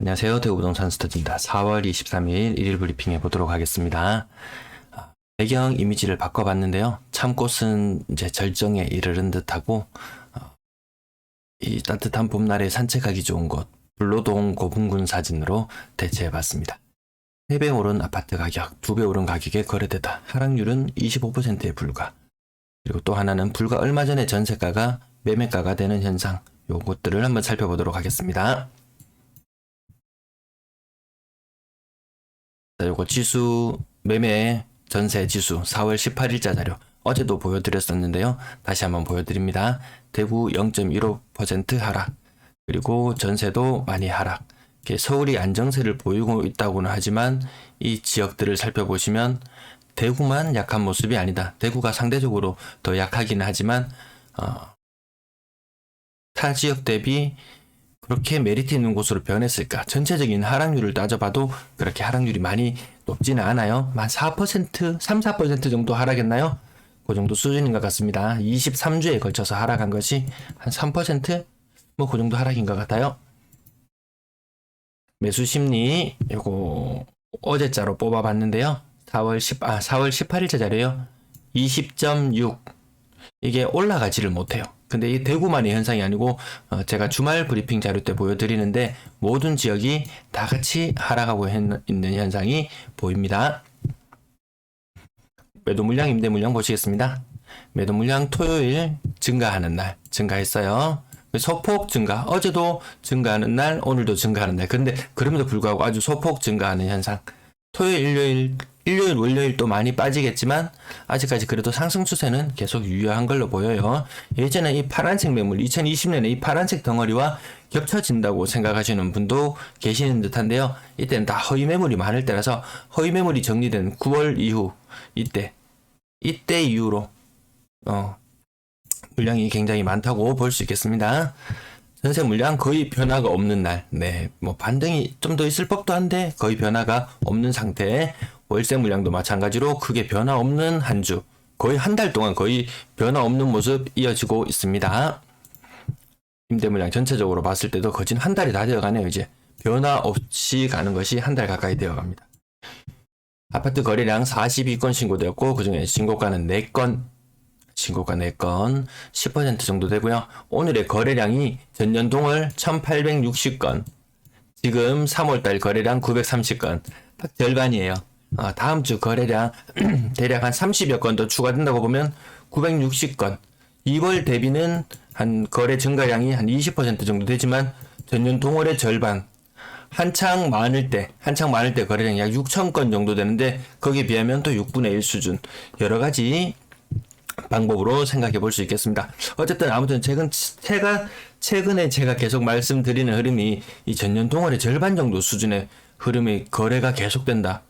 안녕하세요. 대구부동산 스터디입니다. 4월 23일 일일 브리핑 해보도록 하겠습니다. 배경 이미지를 바꿔봤는데요. 참꽃은 이제 절정에 이르는 듯하고 이 따뜻한 봄날에 산책하기 좋은 곳 불로동 고분군 사진으로 대체해봤습니다. 3배 오른 아파트 가격, 2배 오른 가격에 거래되다. 하락률은 25%에 불과. 그리고 또 하나는 불과 얼마 전에 전세가가 매매가가 되는 현상. 요것들을 한번 살펴보도록 하겠습니다. 자, 요거 지수 매매 전세 지수 4월 18일자 자료 어제도 보여드렸었는데요. 다시 한번 보여드립니다. 대구 0.15% 하락, 그리고 전세도 많이 하락. 서울이 안정세를 보이고 있다고는 하지만 이 지역들을 살펴보시면 대구만 약한 모습이 아니다. 대구가 상대적으로 더 약하기는 하지만 타 지역 대비 그렇게 메리트 있는 곳으로 변했을까? 전체적인 하락률을 따져봐도 그렇게 하락률이 많이 높지는 않아요. 한 4%, 3, 4% 정도 하락했나요? 그 정도 수준인 것 같습니다. 23주에 걸쳐서 하락한 것이 한 3%? 뭐 그 정도 하락인 것 같아요. 매수 심리, 요거 어제자로 뽑아봤는데요. 4월 18일자 자료요. 20.6. 이게 올라가지를 못해요. 근데 이 대구만의 현상이 아니고 제가 주말 브리핑 자료 때 보여드리는데 모든 지역이 다 같이 하락하고 있는 현상이 보입니다. 매도 물량, 임대 물량 보시겠습니다. 매도 물량 토요일 증가하는 날 증가했어요. 소폭 증가, 어제도 증가하는 날, 오늘도 증가하는 날. 근데 그럼에도 불구하고 아주 소폭 증가하는 현상. 토요일, 일요일, 월요일 또 많이 빠지겠지만 아직까지 그래도 상승 추세는 계속 유효한 걸로 보여요. 예전에 이 파란색 매물, 2020년에 이 파란색 덩어리와 겹쳐진다고 생각하시는 분도 계시는 듯한데요. 이때는 다 허위 매물이 많을 때라서 허위 매물이 정리된 9월 이후 이때 이후로 물량이 굉장히 많다고 볼 수 있겠습니다. 전세 물량 거의 변화가 없는 날, 뭐 반등이 좀 더 있을 법도 한데 거의 변화가 없는 상태. 월세 물량도 마찬가지로 크게 변화 없는 한 주, 거의 한 달 동안 거의 변화 없는 모습 이어지고 있습니다. 임대 물량 전체적으로 봤을 때도 거진 한 달이 다 되어가네요. 이제 변화 없이 가는 것이 한 달 가까이 되어갑니다. 아파트 거래량 42건 신고되었고 그중에 신고가는 4건, 신고가 4건, 10% 정도 되고요. 오늘의 거래량이 전년 동월 1860건, 지금 3월달 거래량 930건, 딱 절반이에요. 다음 주 거래량 대략 한 30여 건 더 추가된다고 보면 960건, 2월 대비는 한 거래 증가량이 한 20% 정도 되지만 전년 동월의 절반, 한창 많을 때 거래량이 약 6,000건 정도 되는데 거기에 비하면 또 6분의 1 수준. 여러 가지 방법으로 생각해 볼 수 있겠습니다. 어쨌든 아무튼 최근에 제가 계속 말씀드리는 흐름이 이 전년 동월의 절반 정도 수준의 흐름의 거래가 계속된다.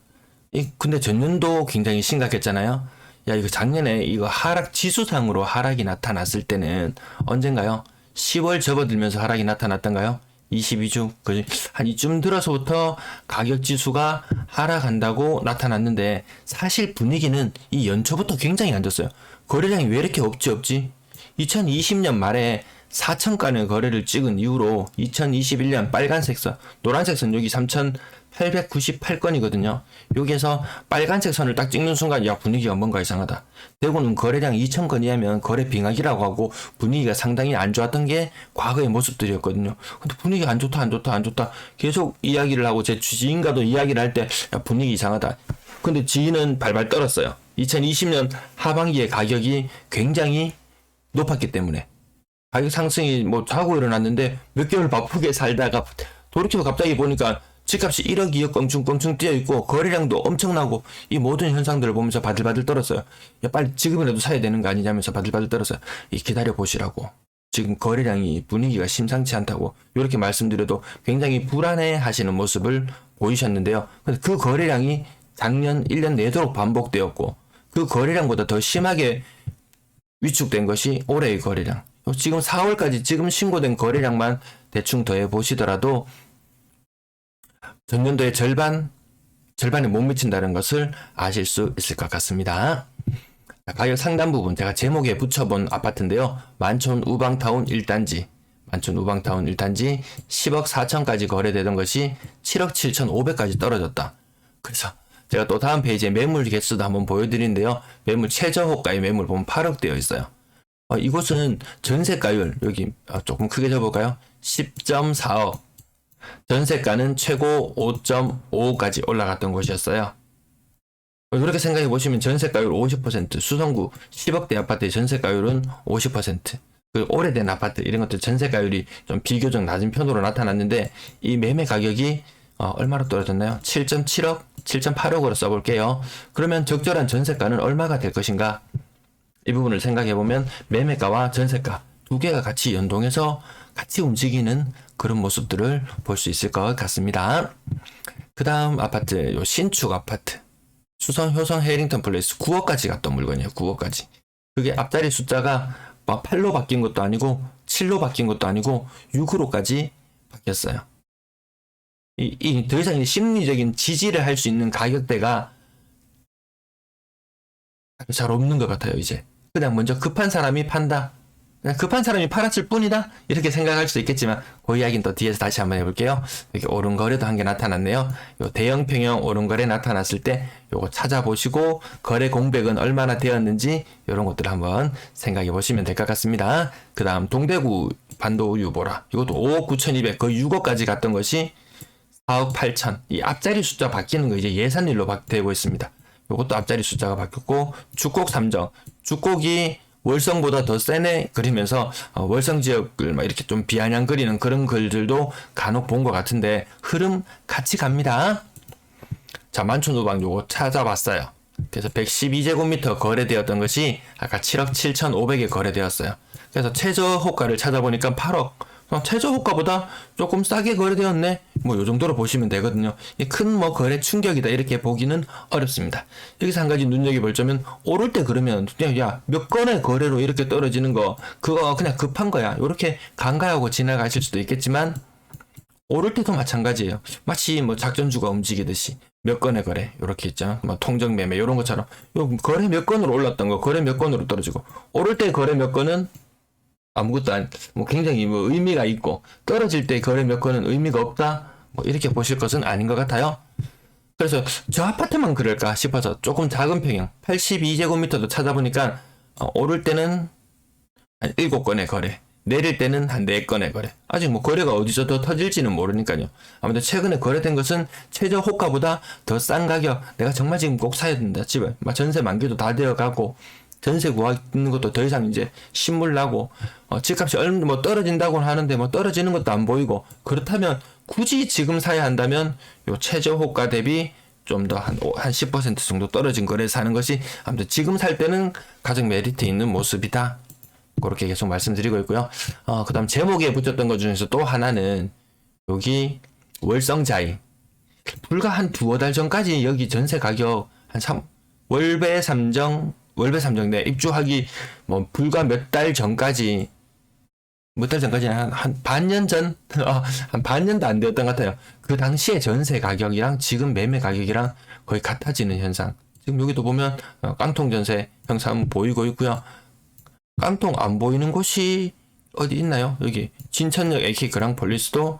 근데 전년도 굉장히 심각했잖아요. 이거 작년에 이거 하락 지수상으로 하락이 나타났을 때는 언젠가요? 10월 접어들면서 하락이 나타났던가요? 22주, 한 이쯤 들어서부터 가격 지수가 하락한다고 나타났는데 사실 분위기는 이 연초부터 굉장히 안 좋았어요. 거래량이 왜 이렇게 없지? 2020년 말에 4,000건의 거래를 찍은 이후로 2021년 빨간색 선, 노란색 선 여기 3,898건이거든요. 여기에서 빨간색 선을 딱 찍는 순간 분위기가 뭔가 이상하다. 대구는 거래량 2,000건 이하면 거래 빙하기라고 하고 분위기가 상당히 안 좋았던 게 과거의 모습들이었거든요. 근데 분위기가 안 좋다. 계속 이야기를 하고 제 지인과도 이야기를 할 때 분위기 이상하다. 근데 지인은 발발 떨었어요. 2020년 하반기에 가격이 굉장히 높았기 때문에. 가격 상승이 자고 일어났는데 몇 개월 바쁘게 살다가 돌이켜서 갑자기 보니까 집값이 1억 2억 껑충껑충 뛰어있고 거래량도 엄청나고 이 모든 현상들을 보면서 바들바들 떨었어요. 빨리 지금이라도 사야 되는 거 아니냐면서 바들바들 떨었어요. 기다려 보시라고. 지금 거래량이 분위기가 심상치 않다고 이렇게 말씀드려도 굉장히 불안해 하시는 모습을 보이셨는데요. 근데 그 거래량이 작년 1년 내도록 반복되었고 그 거래량보다 더 심하게 위축된 것이 올해의 거래량. 지금 4월까지 지금 신고된 거래량만 대충 더해 보시더라도 전년도의 절반에 못 미친다는 것을 아실 수 있을 것 같습니다. 가격 상단 부분 제가 제목에 붙여본 아파트인데요. 만촌 우방타운 1단지 안천 우방타운 1단지 10억 4천까지 거래되던 것이 7억 7천5백까지 떨어졌다. 그래서 제가 또 다음 페이지에 매물 개수도 한번 보여드리는데요. 매물 최저호가의 매물 보면 8억 되어 있어요. 이곳은 전세가율 여기 조금 크게 적어볼까요? 10.4억. 전세가는 최고 5.5까지 올라갔던 곳이었어요. 이렇게 생각해 보시면 전세가율 50%, 수성구 10억대 아파트의 전세가율은 50%, 그 오래된 아파트 이런 것들 전세가율이 좀 비교적 낮은 편으로 나타났는데 이 매매 가격이 얼마로 떨어졌나요? 7.7억, 7.8억으로 써볼게요. 그러면 적절한 전세가는 얼마가 될 것인가? 이 부분을 생각해 보면 매매가와 전세가 두 개가 같이 연동해서 같이 움직이는 그런 모습들을 볼 수 있을 것 같습니다. 그 다음 아파트, 요 신축 아파트. 수성, 효성, 해링턴 플레이스 9억까지 갔던 물건이에요. 9억까지. 그게 앞자리 숫자가 8로 바뀐 것도 아니고 7로 바뀐 것도 아니고 6으로까지 바뀌었어요. 더 이상 심리적인 지지를 할 수 있는 가격대가 잘 없는 것 같아요. 이제 그냥 먼저 급한 사람이 판다. 그냥 급한 사람이 팔았을 뿐이다. 이렇게 생각할 수도 있겠지만 그 이야기는 또 뒤에서 다시 한번 해볼게요. 여기 오른 거래도 한 개 나타났네요. 요 대형 평형 오른 거래 나타났을 때 요거 찾아보시고 거래 공백은 얼마나 되었는지 이런 것들 한번 생각해 보시면 될 것 같습니다. 그 다음 동대구 반도우유 보라. 이것도 5억 9,200 거의 6억까지 갔던 것이 4억 8천. 이 앞자리 숫자 바뀌는 거 이제 예산일로 되고 있습니다. 요것도 앞자리 숫자가 바뀌었고 죽곡 3정. 죽곡이 월성보다 더 세네 그리면서 월성 지역을 막 이렇게 좀 비아냥거리는 그런 글들도 간혹 본 것 같은데 흐름 같이 갑니다. 자, 만촌우방 요거 찾아봤어요. 그래서 112제곱미터 거래되었던 것이 아까 7억 7천5백에 거래되었어요. 그래서 최저 호가를 찾아보니까 8억. 최저 호가보다 조금 싸게 거래되었네. 뭐 요 정도로 보시면 되거든요. 큰 거래 충격이다 이렇게 보기는 어렵습니다. 여기서 한 가지 눈여겨볼 점은 오를 때 그러면 그냥 야 몇 건의 거래로 이렇게 떨어지는 거 그거 그냥 급한 거야. 이렇게 간과하고 지나가실 수도 있겠지만 오를 때도 마찬가지예요. 마치 작전주가 움직이듯이 몇 건의 거래 이렇게 있죠. 통정 매매 이런 것처럼 요 거래 몇 건으로 올랐던 거 거래 몇 건으로 떨어지고 오를 때 거래 몇 건은 아무것도 굉장히 의미가 있고 떨어질 때 거래 몇 건은 의미가 없다 이렇게 보실 것은 아닌 것 같아요. 그래서 저 아파트만 그럴까 싶어서 조금 작은 평형 82제곱미터도 찾아보니까 오를 때는 한 7건의 거래, 내릴 때는 한 4건의 거래. 아직 거래가 어디서 더 터질지는 모르니까요. 아무튼 최근에 거래된 것은 최저 호가보다 더 싼 가격. 내가 정말 지금 꼭 사야 된다. 집을 전세 만기도 다 되어가고 전세 구하는 것도 더 이상 이제 신물 나고 집값이 떨어진다고는 하는데 떨어지는 것도 안 보이고 그렇다면 굳이 지금 사야 한다면 요 최저 호가 대비 좀 더 한 10% 정도 떨어진 거래 사는 것이 아무튼 지금 살 때는 가장 메리트 있는 모습이다. 그렇게 계속 말씀드리고 있고요. 그 다음 제목에 붙였던 것 중에서 또 하나는 여기 월성자이 불과 한 두어 달 전까지 여기 전세 가격 월배 3정 내 입주하기 불과 몇 달 전까지 한 반년 전 한 반년도 안 되었던 것 같아요. 그 당시에 전세 가격이랑 지금 매매 가격이랑 거의 같아지는 현상. 지금 여기도 보면 깡통 전세 형상 보이고 있고요. 깡통 안 보이는 곳이 어디 있나요? 여기 진천역 AK 그랑폴리스도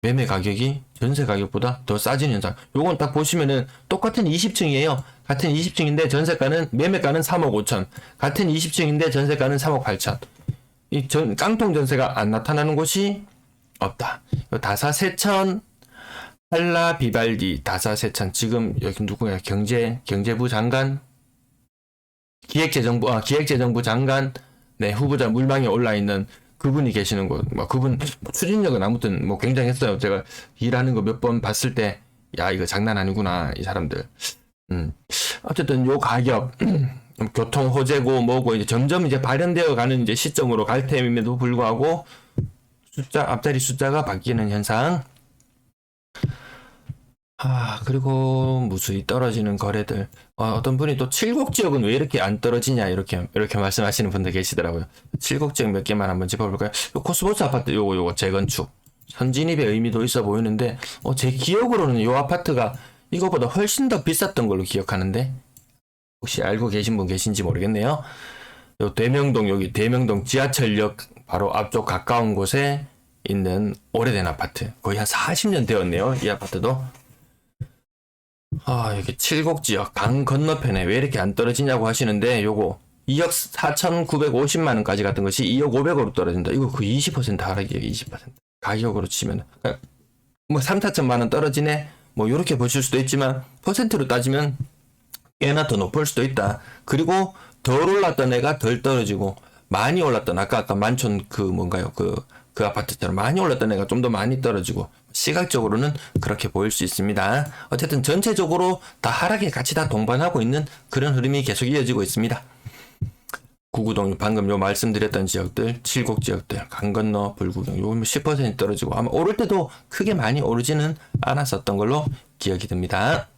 매매 가격이 전세 가격보다 더 싸진 현상. 요건 딱 보시면은 똑같은 20층이에요. 같은 20층인데 전세가는 매매가는 3억 5천. 같은 20층인데 전세가는 3억 8천. 이 깡통 전세가 안 나타나는 곳이 없다. 다사세천 한라 비발디 다사세천 지금 여기 누구야? 경제부 장관 기획재정부 장관 후보자 물망에 올라 있는 그분이 계시는 곳, 그분 추진력은 아무튼 굉장했어요. 제가 일하는 거 몇 번 봤을 때, 야 이거 장난 아니구나 이 사람들. 어쨌든 요 가격 교통 호재고 뭐고 이제 점점 이제 발현되어 가는 이제 시점으로 갈 테임에도 불구하고 앞자리 숫자가 바뀌는 현상. 그리고 무수히 떨어지는 거래들. 어떤 분이 또 칠곡 지역은 왜 이렇게 안 떨어지냐 이렇게 말씀하시는 분들 계시더라고요. 칠곡 지역 몇 개만 한번 짚어볼까요? 요 코스모스 아파트 요거 재건축 선진입의 의미도 있어 보이는데 제 기억으로는 요 아파트가 이거보다 훨씬 더 비쌌던 걸로 기억하는데 혹시 알고 계신 분 계신지 모르겠네요. 요 대명동 여기 대명동 지하철역 바로 앞쪽 가까운 곳에 있는 오래된 아파트. 거의 한 40년 되었네요. 이 아파트도. 여기 칠곡지역 강 건너편에 왜 이렇게 안 떨어지냐고 하시는데, 요거 2억 4,950만 원까지 갔던 것이 2억 500으로 떨어진다. 이거 그 20% 하락이에요. 20%. 가격으로 치면. 뭐 3, 4천만 원 떨어지네. 뭐 요렇게 보실 수도 있지만 퍼센트로 따지면 꽤나 더 높을 수도 있다. 그리고 덜 올랐던 애가 덜 떨어지고, 많이 올랐던 아까 만촌 그 아파트처럼 많이 올랐던 애가 좀 더 많이 떨어지고, 시각적으로는 그렇게 보일 수 있습니다. 어쨌든 전체적으로 다 하락에 같이 다 동반하고 있는 그런 흐름이 계속 이어지고 있습니다. 구구동 방금 요 말씀드렸던 지역들, 칠곡 지역들, 강 건너 불구경 요 10% 떨어지고, 아마 오를 때도 크게 많이 오르지는 않았었던 걸로 기억이 듭니다.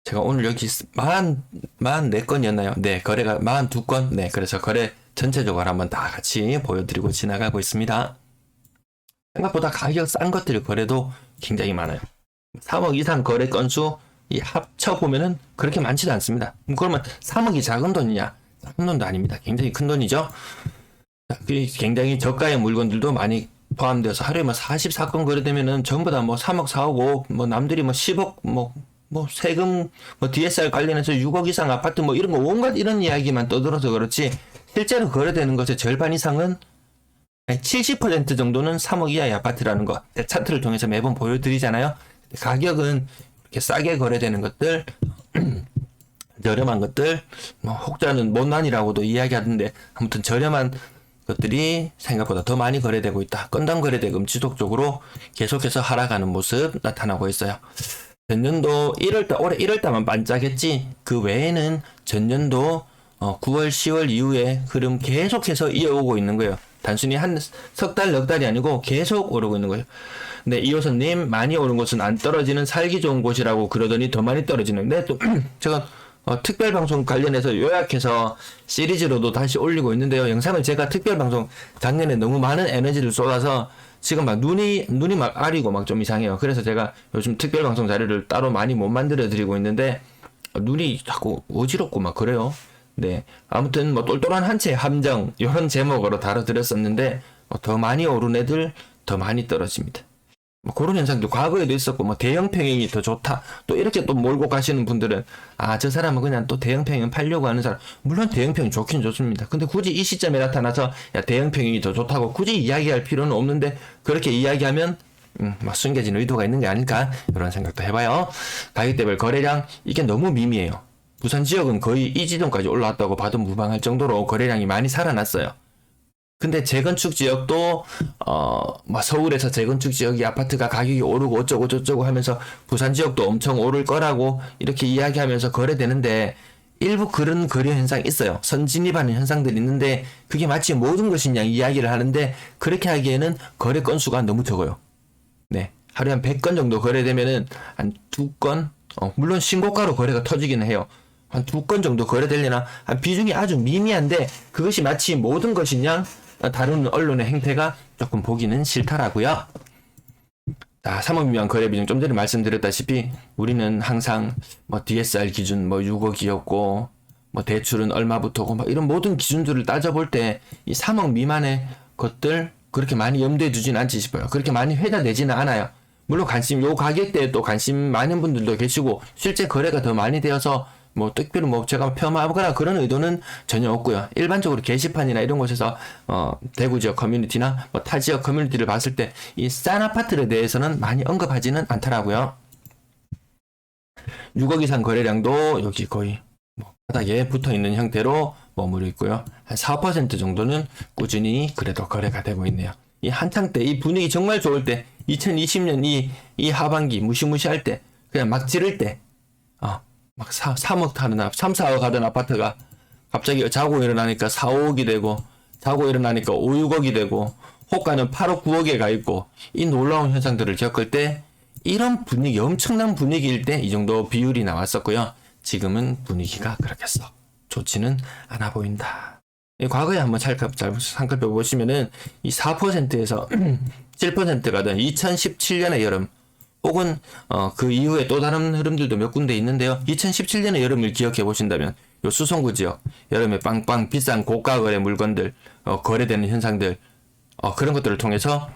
제가 오늘 여기 44건이었나요? 네, 거래가 42건. 네, 그래서 거래 전체적으로 한번 다 같이 보여드리고 지나가고 있습니다. 생각보다 가격 싼 것들 거래도 굉장히 많아요. 3억 이상 거래 건수 합쳐보면은 그렇게 많지도 않습니다. 그러면 3억이 작은 돈이냐? 작은 돈도 아닙니다. 굉장히 큰 돈이죠. 굉장히 저가의 물건들도 많이 포함되어서 하루에 뭐 44건 거래되면은 전부 다 뭐 3억, 4억, 5억, 뭐 남들이 뭐 10억, 뭐 세금, 뭐 DSR 관련해서 6억 이상 아파트 뭐 이런 거 온갖 이런 이야기만 떠들어서 그렇지, 실제로 거래되는 것의 절반 이상은 70% 정도는 3억 이하의 아파트라는 거 차트를 통해서 매번 보여드리잖아요. 가격은 이렇게 싸게 거래되는 것들, 저렴한 것들, 뭐 혹자는 못난이라고도 이야기하던데, 아무튼 저렴한 것들이 생각보다 더 많이 거래되고 있다. 건당 거래 대금 지속적으로 계속해서 하락하는 모습 나타나고 있어요. 전년도 1월달, 올해 1월달만 반짝했지, 그 외에는 전년도 9월, 10월 이후에 흐름 계속해서 이어오고 있는 거예요. 단순히 한 석 달, 넉 달이 아니고 계속 오르고 있는 거예요. 근데 이호선님, 많이 오른 곳은 안 떨어지는 살기 좋은 곳이라고 그러더니 더 많이 떨어지는데, 또 제가 특별방송 관련해서 요약해서 시리즈로도 다시 올리고 있는데요. 영상을 제가 특별방송 작년에 너무 많은 에너지를 쏟아서 지금 막 눈이 막 아리고 막 좀 이상해요. 그래서 제가 요즘 특별방송 자료를 따로 많이 못 만들어 드리고 있는데, 눈이 자꾸 어지럽고 막 그래요. 네. 아무튼 뭐 똘똘한 한채 함정, 이런 제목으로 다뤄드렸었는데, 더 많이 오른 애들 더 많이 떨어집니다. 뭐 그런 현상도 과거에도 있었고, 뭐 대형 평형이 더 좋다, 또 이렇게 또 몰고 가시는 분들은, 저 사람은 그냥 또 대형 평형 팔려고 하는 사람, 물론 대형 평이 좋긴 좋습니다. 근데 굳이 이 시점에 나타나서 대형 평형이 더 좋다고 굳이 이야기할 필요는 없는데, 그렇게 이야기하면 막 숨겨진 의도가 있는 게 아닐까, 이런 생각도 해봐요. 가격대별 거래량, 이게 너무 미미해요. 부산 지역은 거의 이 지점까지 올라왔다고 봐도 무방할 정도로 거래량이 많이 살아났어요. 근데 재건축 지역도 서울에서 재건축 지역이 아파트가 가격이 오르고 어쩌고 저쩌고 하면서 부산 지역도 엄청 오를 거라고 이렇게 이야기하면서 거래되는데, 일부 그런 거래 현상이 있어요. 선진입하는 현상들이 있는데, 그게 마치 모든 것이냐 이야기를 하는데, 그렇게 하기에는 거래 건수가 너무 적어요. 네, 하루에 한 100건 정도 거래되면은 한 2건, 물론 신고가로 거래가 터지기는 해요. 한 2건 정도 거래되려나, 비중이 아주 미미한데, 그것이 마치 모든 것이냐 다루는 언론의 행태가 조금 보기는 싫더라고요. 자, 3억 미만 거래 비중, 좀 전에 말씀드렸다시피 우리는 항상 뭐 DSR 기준 6억이었고, 뭐 대출은 얼마부터고, 막 이런 모든 기준들을 따져볼 때 이 3억 미만의 것들 그렇게 많이 염두에 두진 않지 싶어요. 그렇게 많이 회자되지는 않아요. 물론 요 가격대에 또 관심 많은 분들도 계시고, 실제 거래가 더 많이 되어서 뭐 특별히 뭐 제가 폄하하거나 그런 의도는 전혀 없고요. 일반적으로 게시판이나 이런 곳에서 대구 지역 커뮤니티나 뭐 타 지역 커뮤니티를 봤을 때 이 싼 아파트에 대해서는 많이 언급하지는 않더라고요. 6억 이상 거래량도 여기 거의 뭐 바닥에 붙어 있는 형태로 머무르고 있고요. 한 4% 정도는 꾸준히 그래도 거래가 되고 있네요. 이 한창 때, 이 분위기 정말 좋을 때, 2020년 이 하반기 무시무시할 때, 그냥 막 지를 때, 막 3억 하는 3, 4억 하던 아파트가 갑자기 자고 일어나니까 4, 5억이 되고, 자고 일어나니까 5, 6억이 되고, 호가는 8억, 9억에 가 있고, 이 놀라운 현상들을 겪을 때, 이런 분위기, 엄청난 분위기일 때 이 정도 비율이 나왔었고요. 지금은 분위기가 그렇게 썩 좋지는 않아 보인다. 과거에 한번 살펴 보시면은 이 4%에서 7%가 된 2017년의 여름, 혹은 그 이후에 또 다른 흐름들도 몇 군데 있는데요. 2017년의 여름을 기억해 보신다면 요 수성구 지역 여름에 빵빵 비싼 고가 거래 물건들 거래되는 현상들 그런 것들을 통해서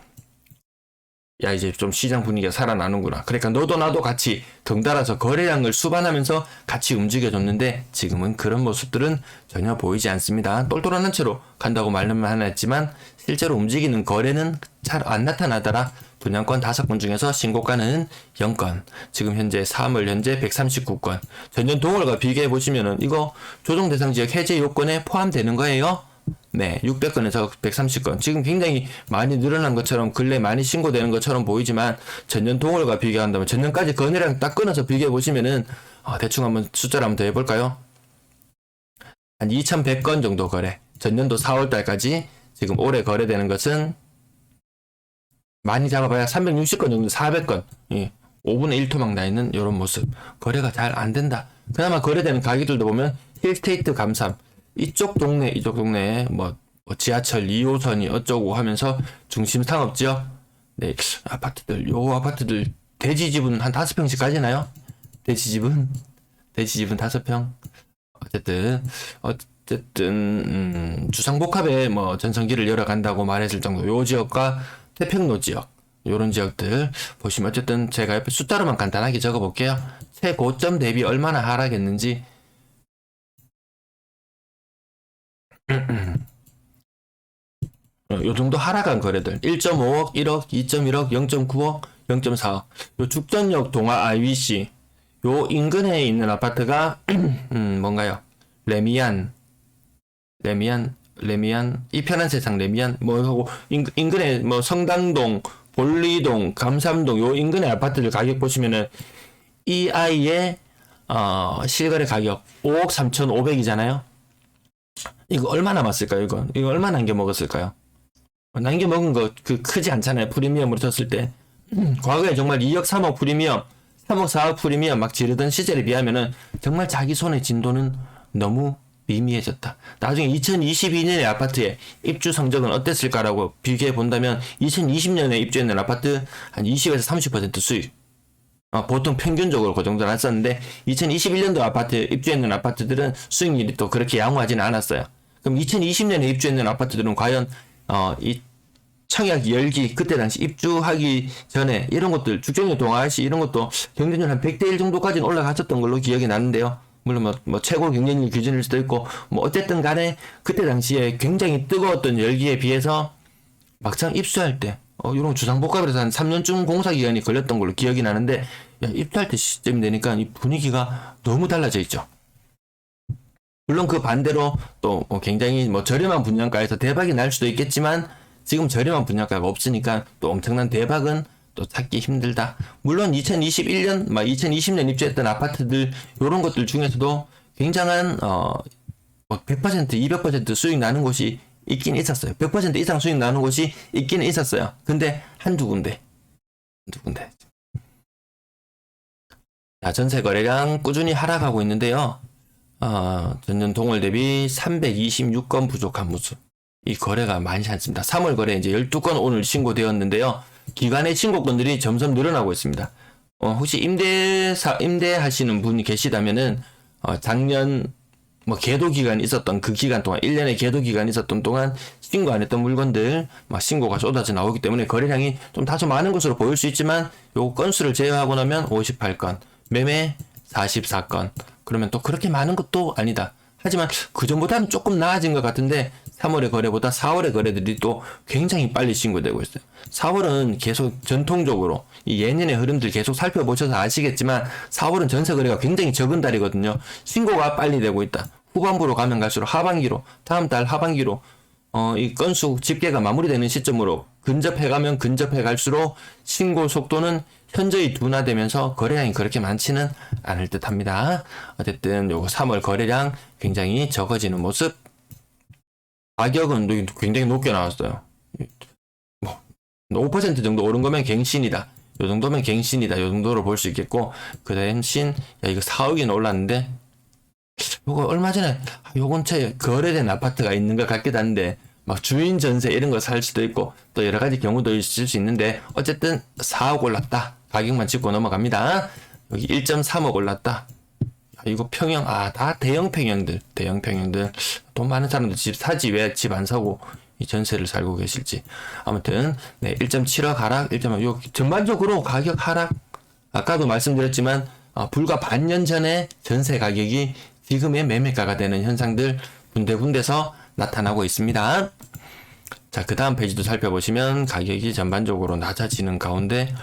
야 이제 좀 시장 분위기가 살아나는구나. 그러니까 너도 나도 같이 덩달아서 거래량을 수반하면서 같이 움직여줬는데 지금은 그런 모습들은 전혀 보이지 않습니다. 똘똘한 채로 간다고 말만 하나 했지만 실제로 움직이는 거래는 잘 안 나타나더라. 분양권 5건 중에서 신고가는 0건. 지금 현재 3월 현재 139건. 전년 동월과 비교해 보시면은 이거 조정 대상 지역 해제 요건에 포함되는 거예요. 네, 600건에서 130건. 지금 굉장히 많이 늘어난 것처럼 근래 많이 신고되는 것처럼 보이지만 전년 동월과 비교한다면 전년까지 거래량 딱 끊어서 비교해 보시면은 대충 한번 숫자를 한번 더 해볼까요? 한 2100건 정도 거래. 전년도 4월 달까지 지금 올해 거래되는 것은 많이 잡아봐야 360건 정도 400건. 5분의 1토막 나 있는 이런 모습. 거래가 잘 안 된다. 그나마 거래되는 가격들도 보면 힐스테이트 감삼. 이쪽 동네에 뭐 지하철 2호선이 어쩌고 하면서 중심 상업지역 네 요 아파트들 대지집은 한 5평씩 가지나요? 대지집은 5평. 어쨌든 주상복합에 뭐 전성기를 열어간다고 말했을 정도 요 지역과 태평로 지역 요런 지역들 보시면 어쨌든 제가 옆에 숫자로만 간단하게 적어 볼게요. 최고점 대비 얼마나 하락했는지 요 정도 하락한 거래들 1.5억, 1억, 2.1억, 0.9억, 0.4억 요 죽전역 동아 IBC 요 인근에 있는 아파트가 뭔가요? 레미안 이 편한 세상 레미안 뭐 하고 인근에 뭐 성당동, 볼리동, 감삼동 요 인근의 아파트들 가격 보시면은 이 아이의 실거래 가격 5억 3,500이잖아요. 이거 얼마 남았을까요? 이거 얼마 남겨먹었을까요? 남겨먹은 거 크지 않잖아요. 프리미엄으로 쳤을 때. 과거에 정말 2억 3억 프리미엄 3억 4억 프리미엄 막 지르던 시절에 비하면은 정말 자기 손의 진도는 너무 미미해졌다. 나중에 2022년의 아파트의 입주 성적은 어땠을까라고 비교해 본다면 2020년에 입주했는 아파트 한 20에서 30% 수익. 보통 평균적으로 그 정도 났었는데 2021년도 아파트 입주했는 아파트들은 수익률이 또 그렇게 양호하지는 않았어요. 그럼 2020년에 입주했는 아파트들은 과연 이 청약 열기 그때 당시 입주하기 전에 이런 것들 죽전역 동아시 이런 것도 경쟁률 한 100대 1 정도까지는 올라갔었던 걸로 기억이 나는데요. 물론 뭐 최고 경쟁률 기준일 수도 있고 뭐 어쨌든 간에 그때 당시에 굉장히 뜨거웠던 열기에 비해서 막상 입수할 때 이런 주상복합에서 한 3년쯤 공사 기간이 걸렸던 걸로 기억이 나는데 입주할 때 시점이 되니까 이 분위기가 너무 달라져 있죠. 물론 그 반대로 또 굉장히 뭐 저렴한 분양가에서 대박이 날 수도 있겠지만 지금 저렴한 분양가가 없으니까 또 엄청난 대박은 또 찾기 힘들다. 물론 2021년, 2020년 입주했던 아파트들 이런 것들 중에서도 굉장한 100%, 200% 수익 나는 곳이 있긴 있었어요. 100% 이상 수익 나는 곳이 있긴 있었어요. 근데 한두 군데. 자, 전세 거래량 꾸준히 하락하고 있는데요. 전년 동월 대비 326건 부족한 모습. 이 거래가 많지 않습니다. 3월 거래 이제 12건 오늘 신고되었는데요. 기간의 신고건들이 점점 늘어나고 있습니다. 혹시 임대하시는 분이 계시다면은, 작년, 계도 기간이 있었던 그 기간 동안, 1년의 계도 기간이 있었던 동안 신고 안 했던 물건들, 신고가 쏟아져 나오기 때문에 거래량이 좀 다소 많은 것으로 보일 수 있지만, 요 건수를 제외하고 나면 58건, 매매 44건, 그러면 또 그렇게 많은 것도 아니다. 하지만 그전보다는 조금 나아진 것 같은데 3월의 거래보다 4월의 거래들이 또 굉장히 빨리 신고되고 있어요. 4월은 계속 전통적으로 이 예년의 흐름들 계속 살펴보셔서 아시겠지만 4월은 전세 거래가 굉장히 적은 달이거든요. 신고가 빨리 되고 있다. 후반부로 가면 갈수록 하반기로 다음 달 하반기로 이 건수 집계가 마무리되는 시점으로 근접해가면 근접해 갈수록 신고 속도는 현저히 둔화되면서 거래량이 그렇게 많지는 않을 듯 합니다. 어쨌든 요거 3월 거래량 굉장히 적어지는 모습. 가격은 굉장히 높게 나왔어요. 5% 정도 오른 거면 갱신이다. 요 정도면 갱신이다. 요 정도로 볼 수 있겠고, 그 대신, 이거 4억이나 올랐는데, 요거 얼마 전에 요 근처에 거래된 아파트가 있는 것 같기도 한데, 주인 전세 이런 거 살 수도 있고, 또 여러 가지 경우도 있을 수 있는데, 어쨌든 4억 올랐다. 가격만 짚고 넘어갑니다. 여기 1.3억 올랐다. 이거 평형, 다 대형 평형들, 돈 많은 사람들 집 사지 왜 집 안 사고 이 전세를 살고 계실지. 아무튼, 네, 1.7억 하락, 1.5, 전반적으로 가격 하락. 아까도 말씀드렸지만, 불과 반년 전에 전세 가격이 지금의 매매가가 되는 현상들 군데군데서 나타나고 있습니다. 자, 그 다음 페이지도 살펴보시면 가격이 전반적으로 낮아지는 가운데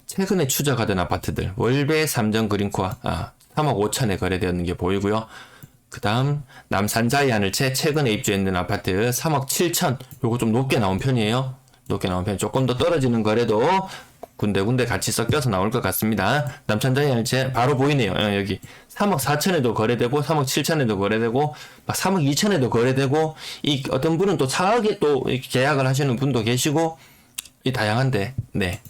최근에 추적하던 아파트들 월배 삼정 그린코아 3억 5천에 거래되었는 게 보이고요. 그 다음 남산 자이하늘채 최근에 입주했는 아파트 3억 7천, 요거 좀 높게 나온 편이에요. 조금 더 떨어지는 거래도 군데군데 같이 섞여서 나올 것 같습니다. 남산 자이하늘채 바로 보이네요. 여기 3억 4천에도 거래되고 3억 7천에도 거래되고 막 3억 2천에도 거래되고, 이 어떤 분은 또 4억에 또 계약을 하시는 분도 계시고, 이 다양한데, 네,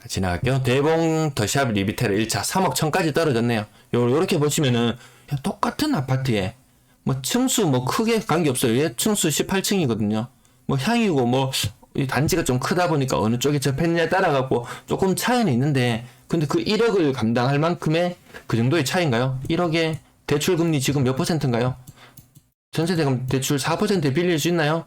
지나갈게요. 대봉 더샵 리비테르 1차 3억 1천까지 떨어졌네요. 요렇게 보시면은 똑같은 아파트에 뭐 층수 뭐 크게 관계없어요. 얘 층수 18층이거든요. 뭐 향이고 뭐 이 단지가 좀 크다 보니까 어느 쪽에 접했냐에 따라 갖고 조금 차이는 있는데, 근데 그 1억을 감당할 만큼의 그 정도의 차이인가요? 1억에 대출 금리 지금 몇 %인가요? 전세대금 대출 4% 빌릴 수 있나요?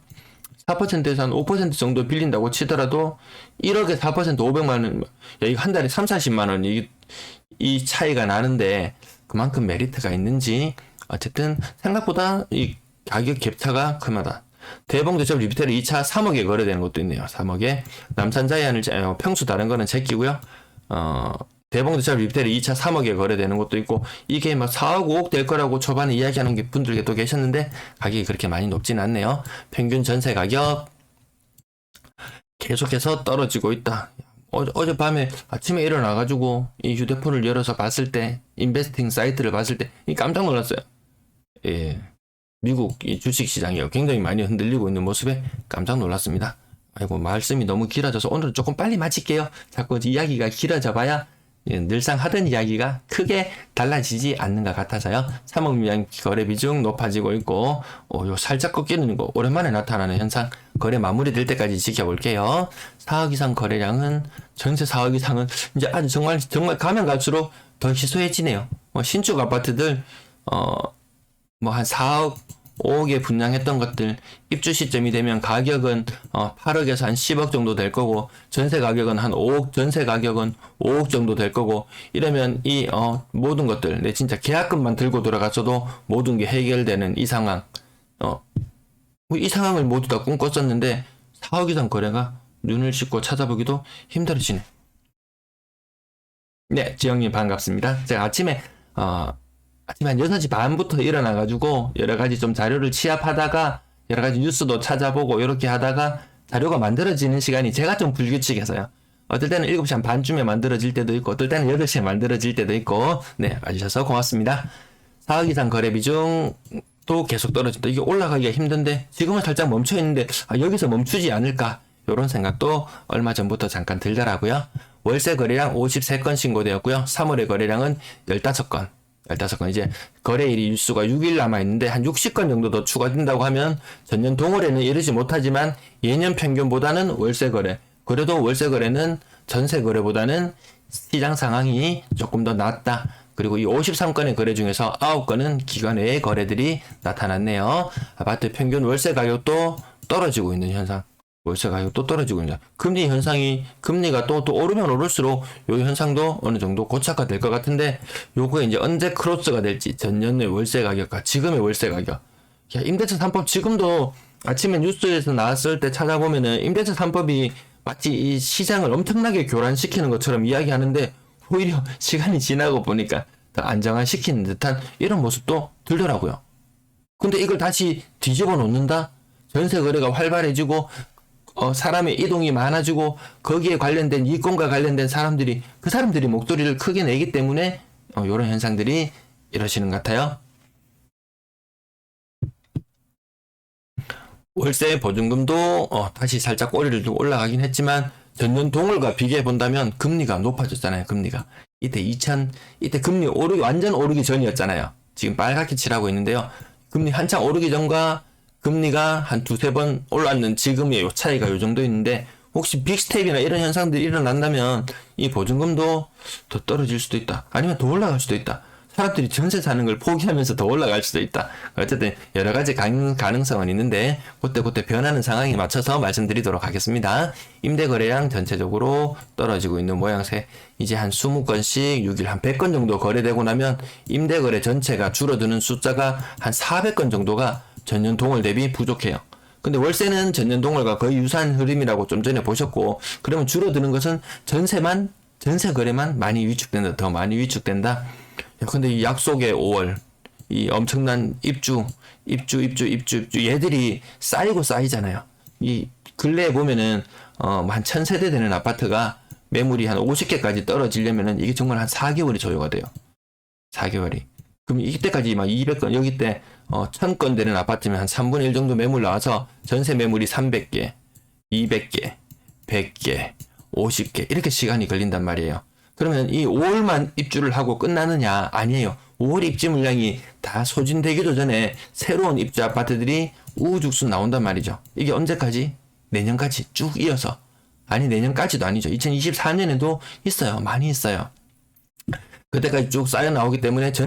4%에서 한 5% 정도 빌린다고 치더라도 1억에 4% 500만 원, 야, 이거 한 달에 3, 40만 원, 이 차이가 나는데 그만큼 메리트가 있는지, 어쨌든 생각보다 이 가격 갭차가 큽니다. 대봉 대첩 리비테르 2차 3억에 거래되는 것도 있네요. 3억에. 남산 자이안을 평수 다른 거는 제끼고요. 대봉 대첩 리비테르 2차 3억에 거래되는 것도 있고, 이게 막 4억 5억 될 거라고 초반에 이야기하는 분들이 또 계셨는데 가격이 그렇게 많이 높진 않네요. 평균 전세 가격 계속해서 떨어지고 있다. 어젯밤에 아침에 일어나가지고 이 휴대폰을 열어서 봤을 때, 인베스팅 사이트를 봤을 때 깜짝 놀랐어요. 예. 미국 이 주식 시장이 굉장히 많이 흔들리고 있는 모습에 깜짝 놀랐습니다. 아이고, 말씀이 너무 길어져서 오늘은 조금 빨리 마칠게요. 자꾸 이야기가 길어져 봐야 늘상 하던 이야기가 크게 달라지지 않는 것 같아서요. 3억 미만 거래 비중 높아지고 있고, 요 살짝 꺾이는 거 오랜만에 나타나는 현상, 거래 마무리될 때까지 지켜볼게요. 4억 이상 거래량은, 전세 4억 이상은 이제 아주 정말 가면 갈수록 더 희소해지네요. 신축 아파트들 한 4억 5억에 분양했던 것들 입주 시점이 되면 가격은 8억에서 한 10억 정도 될 거고, 전세 가격은 한 5억, 전세 가격은 5억 정도 될 거고, 이러면 이 모든 것들, 내 진짜 계약금만 들고 돌아갔어도 모든 게 해결되는 이 상황, 이 상황을 모두 다 꿈꿨었는데 4억 이상 거래가 눈을 씻고 찾아보기도 힘들어지네. 네, 지영님 반갑습니다. 제가 아침에 한 6시 반부터 일어나가지고 여러가지 좀 자료를 취합하다가 여러가지 뉴스도 찾아보고 이렇게 하다가 자료가 만들어지는 시간이 제가 좀 불규칙해서요. 어떨 때는 7시 한 반쯤에 만들어질 때도 있고, 어떨 때는 8시에 만들어질 때도 있고, 네, 와주셔서 고맙습니다. 4억 이상 거래 비중도 계속 떨어진다. 이게 올라가기가 힘든데 지금은 살짝 멈춰있는데 여기서 멈추지 않을까, 이런 생각도 얼마 전부터 잠깐 들더라고요. 월세 거래량 53건 신고되었고요. 3월의 거래량은 15건. 이제 거래일이 일수가 6일 남아있는데 한 60건 정도 더 추가된다고 하면 전년 동월에는 이르지 못하지만 예년 평균보다는 월세 거래, 그래도 월세 거래는 전세 거래보다는 시장 상황이 조금 더 낫다. 그리고 이 53건의 거래 중에서 9건은 기간 외의 거래들이 나타났네요. 아파트 평균 월세 가격도 떨어지고 있는 현상. 월세 가격도 떨어지고 있는 금리 현상이, 금리가 또 오르면 오를수록 요 현상도 어느 정도 고착화될 것 같은데, 요거에 이제 언제 크로스가 될지, 전년의 월세 가격과 지금의 월세 가격. 야, 임대차 3법 지금도 아침에 뉴스에서 나왔을 때 찾아보면은 임대차 3법이 마치 이 시장을 엄청나게 교란시키는 것처럼 이야기하는데, 오히려 시간이 지나고 보니까 더 안정화시키는 듯한 이런 모습도 들더라고요. 근데 이걸 다시 뒤집어 놓는다? 전세 거래가 활발해지고 사람의 이동이 많아지고 거기에 관련된 이권과 관련된 사람들이, 그 사람들이 목소리를 크게 내기 때문에 이런 현상들이 이러시는 것 같아요. 월세 보증금도 다시 살짝 꼬리를 두고 올라가긴 했지만 전년 동월과 비교해 본다면 금리가 높아졌잖아요. 금리가 이때 금리 오르기, 완전 오르기 전이었잖아요. 지금 빨갛게 칠하고 있는데요. 금리 한창 오르기 전과 금리가 한 두세 번 올랐는 지금의 요 차이가 요 정도 있는데, 혹시 빅스텝이나 이런 현상들이 일어난다면 이 보증금도 더 떨어질 수도 있다. 아니면 더 올라갈 수도 있다. 사람들이 전세 사는 걸 포기하면서 더 올라갈 수도 있다. 어쨌든 여러 가지 가능성은 있는데 그때 변하는 상황에 맞춰서 말씀드리도록 하겠습니다. 임대 거래량 전체적으로 떨어지고 있는 모양새. 이제 한 20건씩 6일 한 100건 정도 거래되고 나면 임대 거래 전체가 줄어드는 숫자가 한 400건 정도가 전년 동월 대비 부족해요. 근데 월세는 전년 동월과 거의 유사한 흐름이라고 좀 전에 보셨고, 그러면 줄어드는 것은 전세 거래만 많이 위축된다. 더 많이 위축된다. 야, 근데 이 약속의 5월, 이 엄청난 입주, 얘들이 쌓이잖아요. 이 근래에 보면은, 한 1000세대 되는 아파트가 매물이 한 50개까지 떨어지려면은 이게 정말 한 4개월이 소요가 돼요. 4개월이. 그럼 이때까지 막 200건, 여기 때, 1000건 되는 아파트면 한 3분의 1 정도 매물 나와서 전세 매물이 300개, 200개, 100개, 50개, 이렇게 시간이 걸린단 말이에요. 그러면 이 5월만 입주를 하고 끝나느냐? 아니에요. 5월 입지 물량이 다 소진되기도 전에 새로운 입주 아파트들이 우후죽순 나온단 말이죠. 이게 언제까지? 내년까지 쭉 이어서. 아니, 내년까지도 아니죠. 2024년에도 있어요. 많이 있어요. 그때까지 쭉 쌓여 나오기 때문에